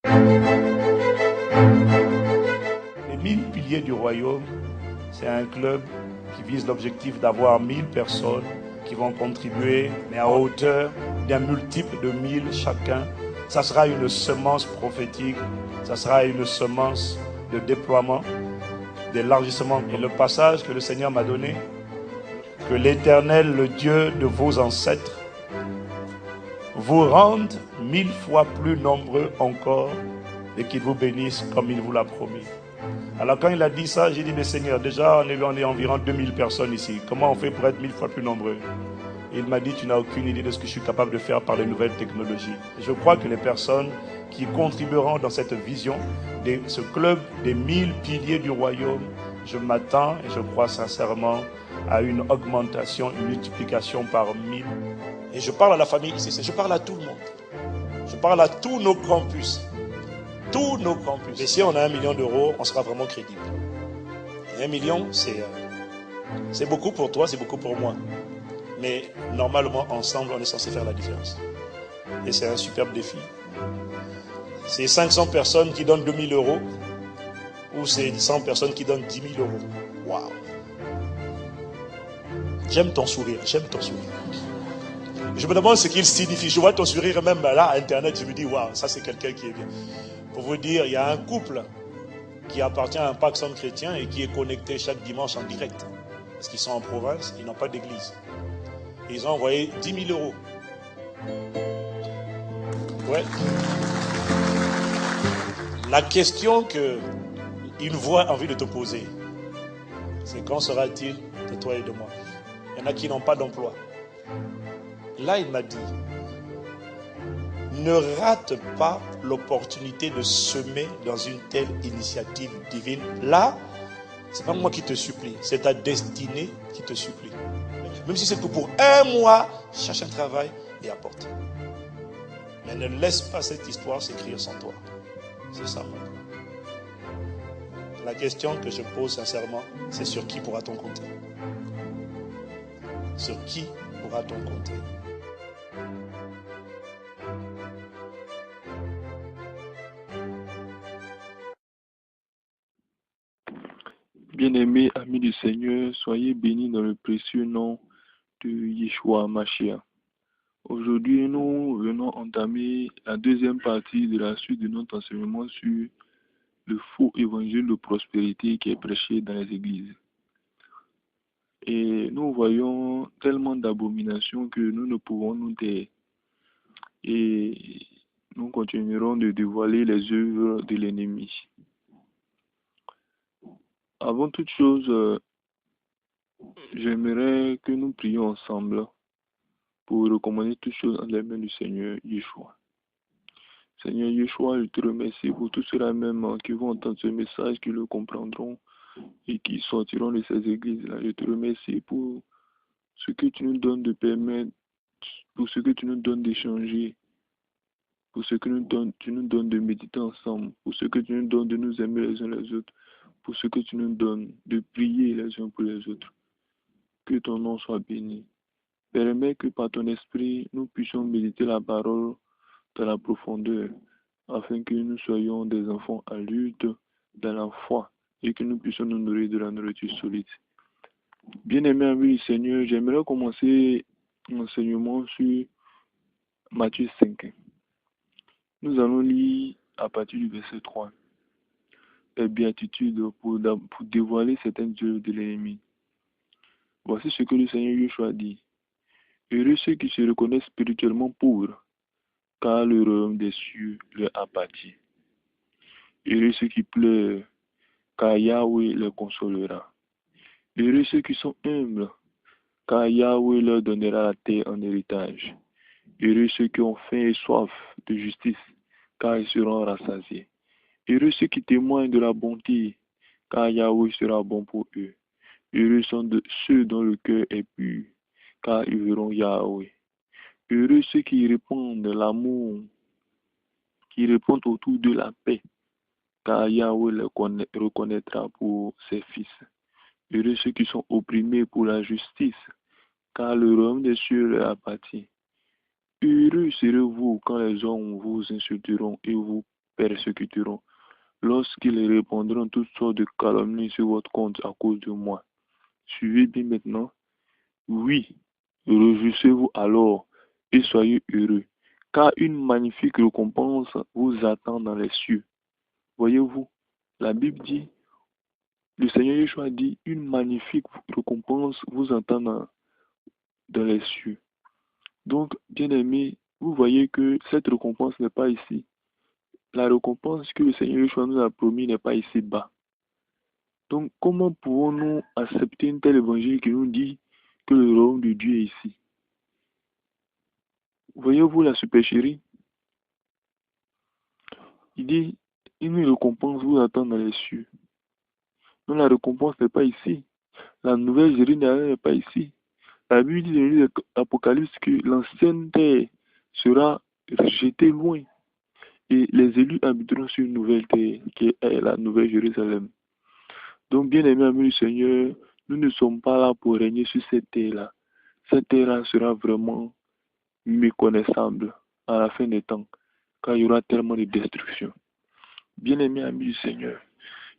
Les 1000 piliers du royaume, c'est un club qui vise l'objectif d'avoir 1000 personnes qui vont contribuer, mais à hauteur d'un multiple de 1000 chacun. Ça sera une semence prophétique, ça sera une semence de déploiement, d'élargissement. Et le passage que le Seigneur m'a donné, que l'Éternel, le Dieu de vos ancêtres, vous rende 1000 fois plus nombreux encore et qu'il vous bénisse comme il vous l'a promis. Alors quand il a dit ça, j'ai dit, mais Seigneur, déjà on est environ 2000 personnes ici. Comment on fait pour être 1000 fois plus nombreux? Et il m'a dit, tu n'as aucune idée de ce que je suis capable de faire par les nouvelles technologies. Et je crois que les personnes qui contribueront dans cette vision, de ce club des 1000 piliers du royaume, je m'attends et je crois sincèrement à une augmentation, une multiplication par 1000. Et je parle à la famille ici, je parle à tout le monde. Je parle à tous nos campus. Tous nos campus. Et si on a 1 million d'euros, on sera vraiment crédible. Et 1 million, c'est beaucoup pour toi, c'est beaucoup pour moi. Mais normalement, ensemble, on est censé faire la différence. Et c'est un superbe défi. C'est 500 personnes qui donnent 2000 euros ou c'est 100 personnes qui donnent 10 000 euros. Waouh! J'aime ton sourire, j'aime ton sourire. Je me demande ce qu'il signifie. Je vois ton sourire même là, à Internet, je me dis, waouh, ça c'est quelqu'un qui est bien. Pour vous dire, il y a un couple qui appartient à un pacte chrétien et qui est connecté chaque dimanche en direct. Parce qu'ils sont en province, ils n'ont pas d'église. Et ils ont envoyé 10 000 euros. Ouais. La question qu'une voix a envie de te poser, c'est quand sera-t-il de toi et de moi? Il y en a qui n'ont pas d'emploi. Là, il m'a dit, ne rate pas l'opportunité de semer dans une telle initiative divine. Là, c'est pas moi qui te supplie, c'est ta destinée qui te supplie. Même si c'est que pour 1 mois, cherche un travail et apporte. Mais ne laisse pas cette histoire s'écrire sans toi. C'est ça. La question que je pose sincèrement, c'est sur qui pourra-t-on compter? Sur qui pourra-t-on compter? Bien-aimés amis du Seigneur, soyez bénis dans le précieux nom de Yeshua Mashiach. Aujourd'hui, nous venons entamer la deuxième partie de la suite de notre enseignement sur le faux évangile de prospérité qui est prêché dans les églises. Et nous voyons tellement d'abominations que nous ne pouvons nous taire. Et nous continuerons de dévoiler les œuvres de l'ennemi. Avant toute chose, j'aimerais que nous prions ensemble pour recommander toutes choses dans les mains du Seigneur Yeshua. Seigneur Yeshua, je te remercie pour tous ceux-là même qui vont entendre ce message, qui le comprendront et qui sortiront de ces églises-là. Je te remercie pour ce que tu nous donnes de permettre, pour ce que tu nous donnes d'échanger, pour ce que tu nous donnes de méditer ensemble, pour ce que tu nous donnes de nous aimer les uns les autres, pour ce que tu nous donnes de prier les uns pour les autres. Que ton nom soit béni. Permets que par ton esprit, nous puissions méditer la parole dans la profondeur, afin que nous soyons des enfants adultes dans la foi et que nous puissions nous nourrir de la nourriture solide. Bien-aimés amis du Seigneur, j'aimerais commencer l'enseignement sur Matthieu 5. Nous allons lire à partir du verset 3. Les béatitudes pour dévoiler certaines œuvres de l'ennemi. Voici ce que le Seigneur Yeshua dit. Heureux ceux qui se reconnaissent spirituellement pauvres, car le royaume des cieux leur appartient. Heureux ceux qui pleurent, car Yahweh les consolera. Heureux ceux qui sont humbles, car Yahweh leur donnera la terre en héritage. Heureux ceux qui ont faim et soif de justice, car ils seront rassasiés. Heureux ceux qui témoignent de la bonté, car Yahweh sera bon pour eux. Heureux sont ceux dont le cœur est pur, car ils verront Yahweh. Heureux ceux qui répandent l'amour, qui répondent autour de la paix, car Yahweh les reconnaîtra pour ses fils. Heureux ceux qui sont opprimés pour la justice, car le royaume des cieux leur appartient. Heureux serez-vous quand les hommes vous insulteront et vous persécuteront, lorsqu'ils répandront toutes sortes de calomnies sur votre compte à cause de moi. Suivez bien maintenant. Oui, réjouissez-vous alors et soyez heureux, car une magnifique récompense vous attend dans les cieux. Voyez-vous, la Bible dit, le Seigneur Yeshua dit, une magnifique récompense vous attend dans les cieux. Donc, bien aimé, vous voyez que cette récompense n'est pas ici. La récompense que le Seigneur Yeshua nous a promis n'est pas ici bas. Donc, comment pouvons-nous accepter un tel évangile qui nous dit que le royaume de Dieu est ici? Voyez-vous la supercherie? Il dit, une récompense vous attend dans les cieux. Non, la récompense n'est pas ici. La nouvelle Jérusalem n'est pas ici. La Bible dit dans le livre de l'Apocalypse que l'ancienne terre sera jetée loin et les élus habiteront sur une nouvelle terre qui est la nouvelle Jérusalem. Donc, bien aimés amis du Seigneur, nous ne sommes pas là pour régner sur cette terre-là. Cette terre-là sera vraiment méconnaissable à la fin des temps, car il y aura tellement de destruction. Bien aimés amis du Seigneur,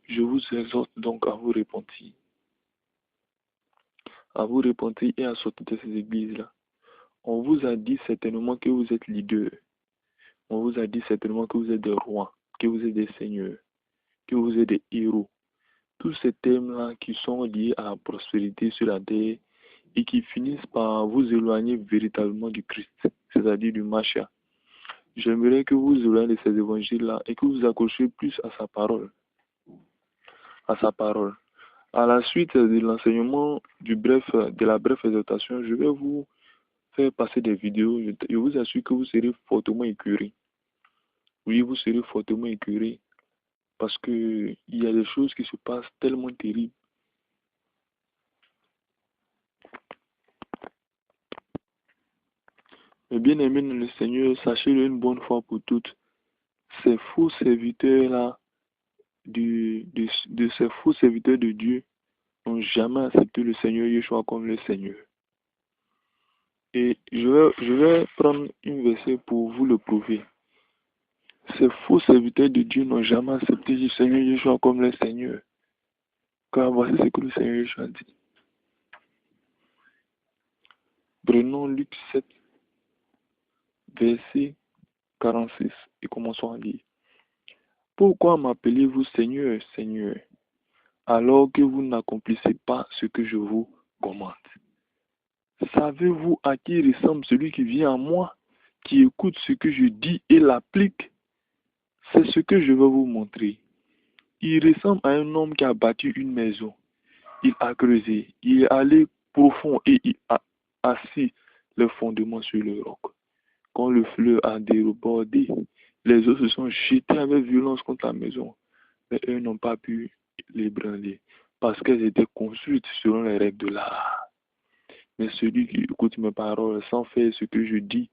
je vous exhorte donc à vous repentir. À vous repentir et à sortir de ces églises-là. On vous a dit certainement que vous êtes leader. On vous a dit certainement que vous êtes des rois, que vous êtes des seigneurs, que vous êtes des héros. Tous ces thèmes-là qui sont liés à la prospérité sur la terre et qui finissent par vous éloigner véritablement du Christ, c'est-à-dire du Mashiach. J'aimerais que vous éloignez de ces évangiles-là et que vous accrochiez plus à sa parole. À sa parole. À la suite de l'enseignement de la brève exhortation, je vais vous faire passer des vidéos. Je vous assure que vous serez fortement écœurés. Oui, vous serez fortement écœurés parce que il y a des choses qui se passent tellement terribles. Mais bien aimé dans le Seigneur, sachez-le une bonne fois pour toutes, ces faux serviteurs-là, de ces faux serviteurs de Dieu, n'ont jamais accepté le Seigneur Yeshua comme le Seigneur. Et je vais prendre un verset pour vous le prouver. Ces faux serviteurs de Dieu n'ont jamais accepté le Seigneur Yeshua comme le Seigneur. Car voici ce que le Seigneur Yeshua dit. Prenons Luc 7, verset 46 et commençons à lire. Pourquoi m'appelez-vous Seigneur, Seigneur, alors que vous n'accomplissez pas ce que je vous commande? Savez-vous à qui ressemble celui qui vient à moi, qui écoute ce que je dis et l'applique? C'est ce que je vais vous montrer. Il ressemble à un homme qui a bâti une maison. Il a creusé, il est allé profond et il a assis le fondement sur le roc. Quand le fleuve a débordé, les eaux se sont jetées avec violence contre la maison, mais eux n'ont pas pu l'ébranler parce qu'elles étaient construites selon les règles de l'art. Mais celui qui écoute mes paroles sans faire ce que je dis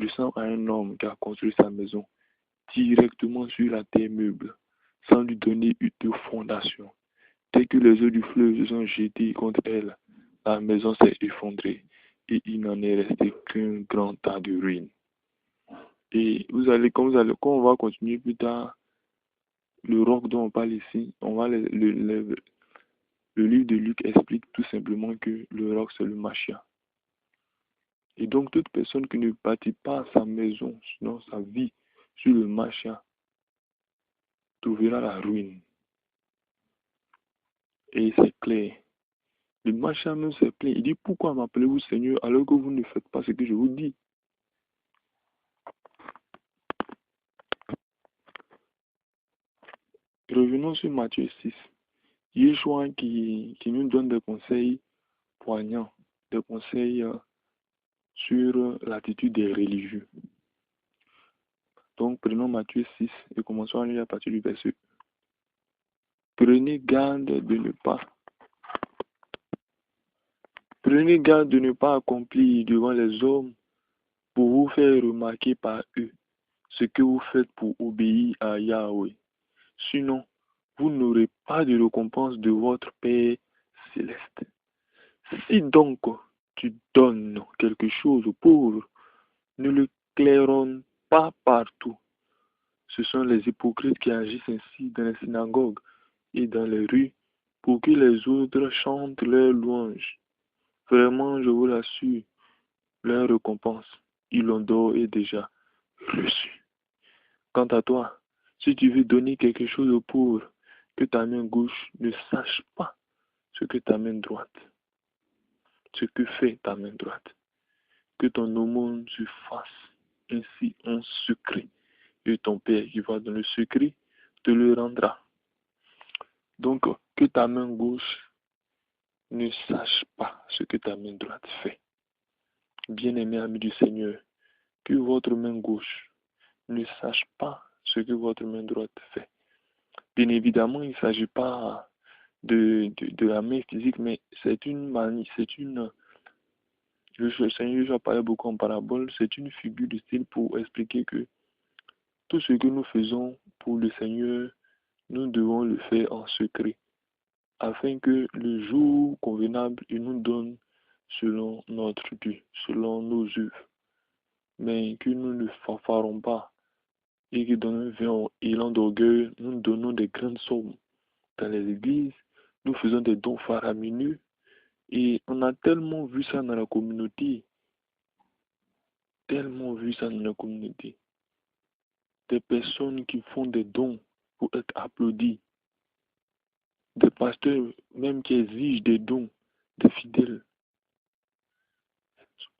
ressemble à un homme qui a construit sa maison directement sur la terre meuble, sans lui donner de fondation. Dès que les eaux du fleuve se sont jetées contre elle, la maison s'est effondrée et il n'en est resté qu'un grand tas de ruines. Et quand on va continuer plus tard, le roc dont on parle ici, le livre de Luc explique tout simplement que le roc c'est le Mashiach. Et donc toute personne qui ne bâtit pas sa maison, sinon sa vie, sur le Mashiach, trouvera la ruine. Et c'est clair. Le Mashiach même s'est plaint. Il dit, pourquoi m'appelez-vous Seigneur alors que vous ne faites pas ce que je vous dis? Revenons sur Matthieu 6. Yeshua qui nous donne des conseils poignants, des conseils sur l'attitude des religieux. Donc prenons Matthieu 6 et commençons à lire à partir du verset. Prenez garde de ne pas accomplir devant les hommes pour vous faire remarquer par eux ce que vous faites pour obéir à Yahweh. Sinon, vous n'aurez pas de récompense de votre Père céleste. Si donc tu donnes quelque chose aux pauvres, ne le claironne pas partout. Ce sont les hypocrites qui agissent ainsi dans les synagogues et dans les rues pour que les autres chantent leurs louanges. Vraiment, je vous l'assure, leur récompense, ils l'ont d'ores et déjà reçue. Quant à toi, si tu veux donner quelque chose aux pauvres, que ta main gauche ne sache pas ce que ta main droite, ce que fait ta main droite. Que ton aumône se fasse ainsi en secret, et ton Père qui va dans le secret te le rendra. Donc, que ta main gauche ne sache pas ce que ta main droite fait. Bien-aimés amis du Seigneur, que votre main gauche ne sache pas ce que votre main droite fait. Bien évidemment, il ne s'agit pas de la main physique, mais c'est une manie, le Seigneur Jésus a parlé beaucoup en parabole, c'est une figure de style pour expliquer que tout ce que nous faisons pour le Seigneur, nous devons le faire en secret, afin que le jour convenable, il nous donne selon notre Dieu, selon nos œuvres, mais que nous ne fanfarons pas et que dans un vin élan d'orgueil, nous donnons des grandes sommes dans les églises, nous faisons des dons faramineux et on a tellement vu ça dans la communauté, tellement vu ça dans la communauté. Des personnes qui font des dons pour être applaudis, des pasteurs même qui exigent des dons des fidèles,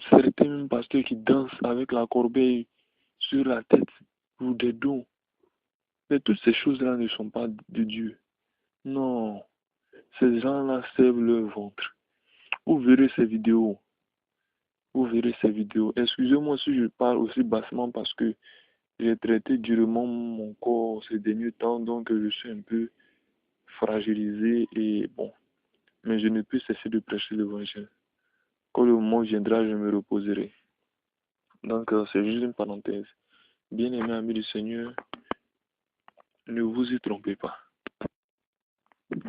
certains même pasteurs qui dansent avec la corbeille sur la tête pour des dons. Mais toutes ces choses-là ne sont pas de Dieu. Non, ces gens-là servent leur ventre. Vous verrez ces vidéos. Vous verrez ces vidéos. Excusez-moi si je parle aussi bassement parce que j'ai traité durement mon corps ces derniers temps, donc je suis un peu fragilisé et bon. Mais je ne peux cesser de prêcher l'évangile. Quand le moment viendra, je me reposerai. Donc, c'est juste une parenthèse. Bien-aimés amis du Seigneur, ne vous y trompez pas.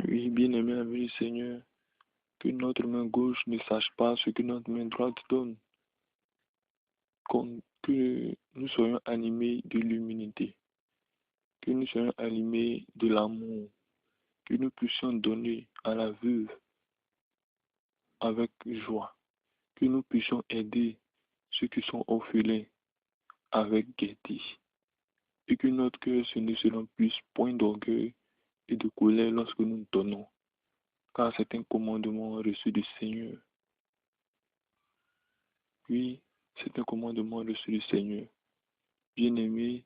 Oui, bien-aimés amis du Seigneur, que notre main gauche ne sache pas ce que notre main droite donne. Que nous soyons animés de l'humilité. Que nous soyons animés de l'amour. Que nous puissions donner à la veuve avec joie. Que nous puissions aider ceux qui sont orphelins avec gaieté. Et que notre cœur ne se remplisse point d'orgueil et de colère lorsque nous donnons, car c'est un commandement reçu du Seigneur. Oui, c'est un commandement reçu du Seigneur. Bien-aimé,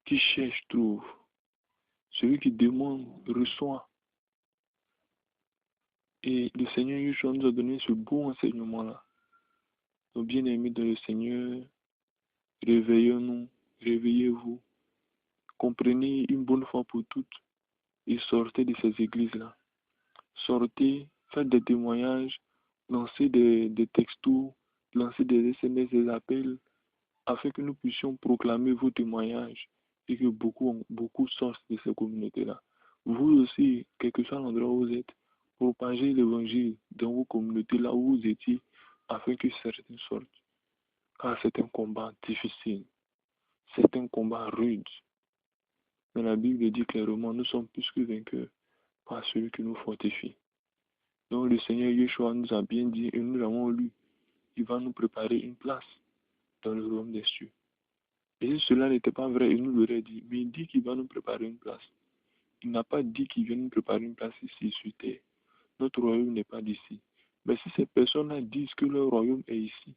qui cherche trouve. Celui qui demande reçoit. Et le Seigneur Yeshua nous a donné ce beau enseignement-là. Donc, bien-aimés dans le Seigneur, réveillons-nous, réveillez-vous. Comprenez une bonne fois pour toutes et sortez de ces églises-là. Sortez, faites des témoignages, lancez des textos, lancez des SMS, des appels, afin que nous puissions proclamer vos témoignages et que beaucoup sortent de ces communautés-là. Vous aussi, quel que soit l'endroit où vous êtes, propagez l'évangile dans vos communautés là où vous étiez, afin que certains sortent. Car c'est un combat difficile, c'est un combat rude. Mais la Bible dit clairement, nous sommes plus que vainqueurs par celui qui nous fortifie. Donc le Seigneur Yeshua nous a bien dit et nous l'avons lu, il va nous préparer une place dans le royaume des cieux. Et si cela n'était pas vrai, il nous l'aurait dit, mais il dit qu'il va nous préparer une place. Il n'a pas dit qu'il vient nous préparer une place ici sur terre. Notre royaume n'est pas d'ici. Mais si ces personnes-là disent que leur royaume est ici,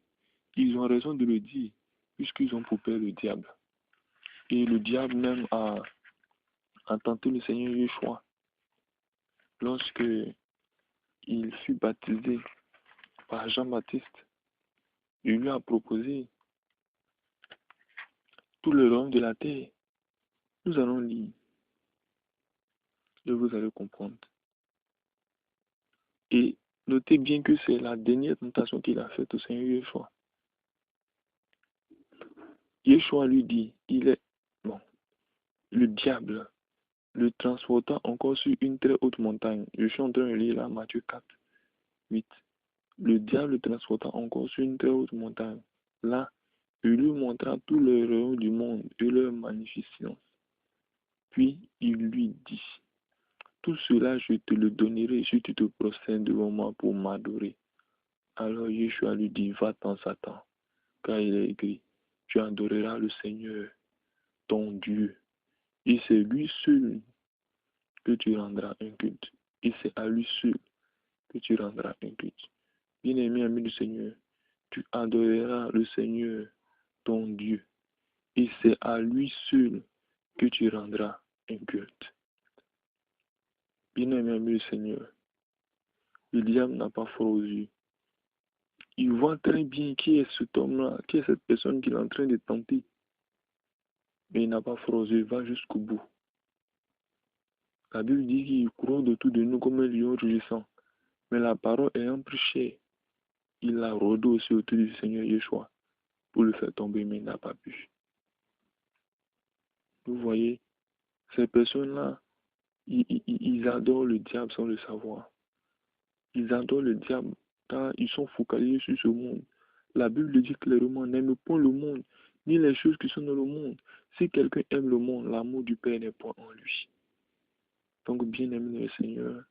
ils ont raison de le dire, puisqu'ils ont pour père le diable. Et le diable même a tenté le Seigneur Yeshua lorsque il fut baptisé par Jean-Baptiste. Il lui a proposé tout le royaume de la terre. Nous allons lire et vous allez comprendre. Et notez bien que c'est la dernière tentation qu'il a faite au Seigneur Yeshua. Yeshua lui dit, le diable le transporta encore sur une très haute montagne. Je suis en train de lire là, Matthieu 4, 8. Le diable le transporta encore sur une très haute montagne. Là, Il lui montra tous les rayons du monde et leur magnificence. Puis il lui dit, tout cela je te le donnerai si tu te prosternes devant moi pour m'adorer. Alors Yeshua lui dit, va-t'en Satan, car il est écrit, tu adoreras le Seigneur, ton Dieu, et c'est lui seul que tu rendras un culte. Et c'est à lui seul que tu rendras un culte. Bien-aimé ami du Seigneur, tu adoreras le Seigneur, ton Dieu, et c'est à lui seul que tu rendras un culte. Bien-aimé ami du Seigneur, le diable n'a pas froid aux yeux. Il voit très bien qui est cet homme-là, qui est cette personne qu'il est en train de tenter. Mais il n'a pas froid aux yeux, il va jusqu'au bout. La Bible dit qu'il court autour de nous comme un lion rugissant. Mais la parole ayant pris chair, il a rôdé aussi autour du Seigneur Yeshua pour le faire tomber, mais il n'a pas pu. Vous voyez, ces personnes-là, ils adorent le diable sans le savoir. Ils adorent le diable car ils sont focalisés sur ce monde. La Bible dit clairement, n'aime pas le monde, ni les choses qui sont dans le monde. Si quelqu'un aime le monde, l'amour du Père n'est pas en lui. Donc, bien aimé le Seigneur,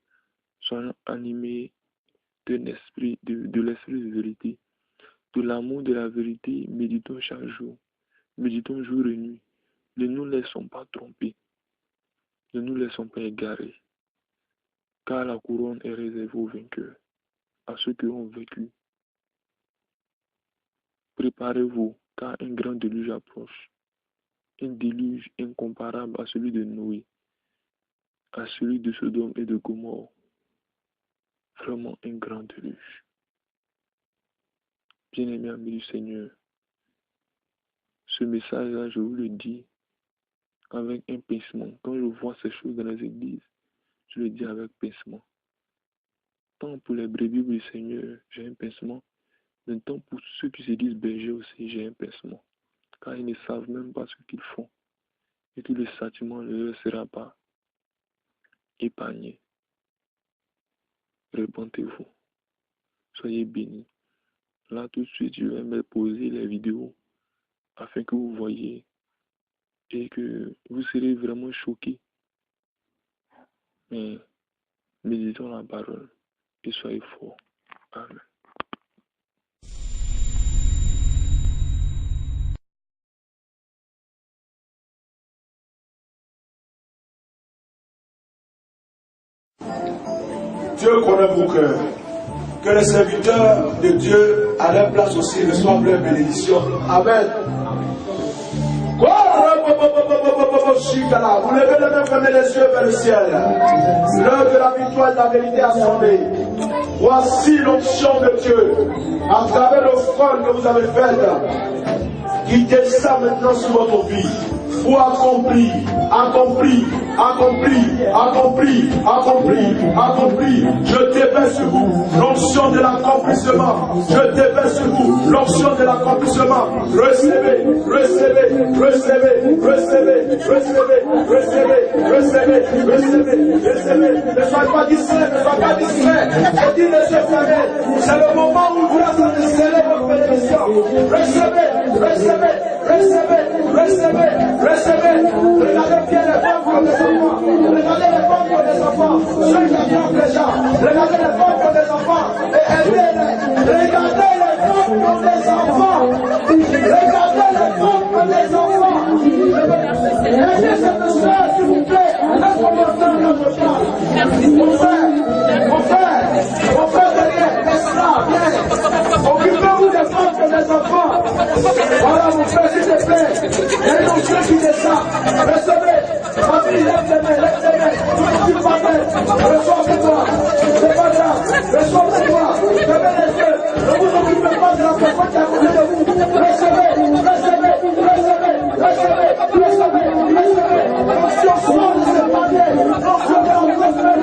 soyons animés de l'esprit de vérité, de l'amour de la vérité, méditons chaque jour, méditons jour et nuit. Ne nous laissons pas tromper, ne nous laissons pas égarer, car la couronne est réservée aux vainqueurs, à ceux qui ont vécu. Préparez-vous, car un grand déluge approche, un déluge incomparable à celui de Noé, à celui de Sodome et de Gomorrhe. Vraiment un grand déluge. Bien-aimés amis du Seigneur, ce message-là, je vous le dis avec un pincement. Quand je vois ces choses dans les églises, je le dis avec pincement. Tant pour les brebis du Seigneur, j'ai un pincement. Mais tant pour ceux qui se disent bergers aussi, j'ai un pincement. Car ils ne savent même pas ce qu'ils font. Et tout le châtiment ne leur sera pas épargné. Repentez-vous. Soyez bénis. Là, tout de suite, je vais me poser les vidéos afin que vous voyez et que vous serez vraiment choqués. Mais méditons la parole et soyez forts. Amen. Dieu connaît vos cœurs. Que les serviteurs de Dieu à leur place aussi reçoivent leur bénédiction. Amen. Vous levez les mains, fermez les yeux vers le ciel. L'heure de la victoire et de la vérité a sonné. Voici l'onction de Dieu à travers l'offrande que vous avez faite, qui descend maintenant sur votre vie. Pour accomplir, je déverse sur vous l'onction de l'accomplissement, l'onction de l'accomplissement. Recevez, ne soyez pas distrait, je dis les yeux fermés, c'est le moment où vous allez sceller votre bénédiction. Recevez. Regardez bien les femmes des enfants. Regardez les femmes des enfants. Ceux qui ont déjà. Regardez les femmes des enfants. Et aidez-les. Regardez les femmes des enfants. Aidez cette soeur, s'il vous plaît. Laisse-moi dans notre part. Mon frère derrière, laisse là, viens. Occupez-vous des femmes des enfants. Voilà mon frère, s'il te plaît. Il y a une onction qui descend. Recevez. Famille, lève les mains. Tu m'appelles. Reçois pour toi. C'est pas grave. Reçois pour toi. Fermez les yeux. Ne vous occupez pas de la personne qui est à côté de vous. Recevez. L'onction soit de ce panier. L'onction de recevez.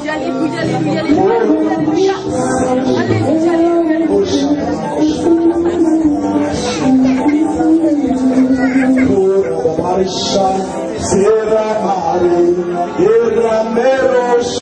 Alléluia, alléluia, alléluia, alléluia, alléluia. Alléluia, Marisha, Sera Mare, Era Meros,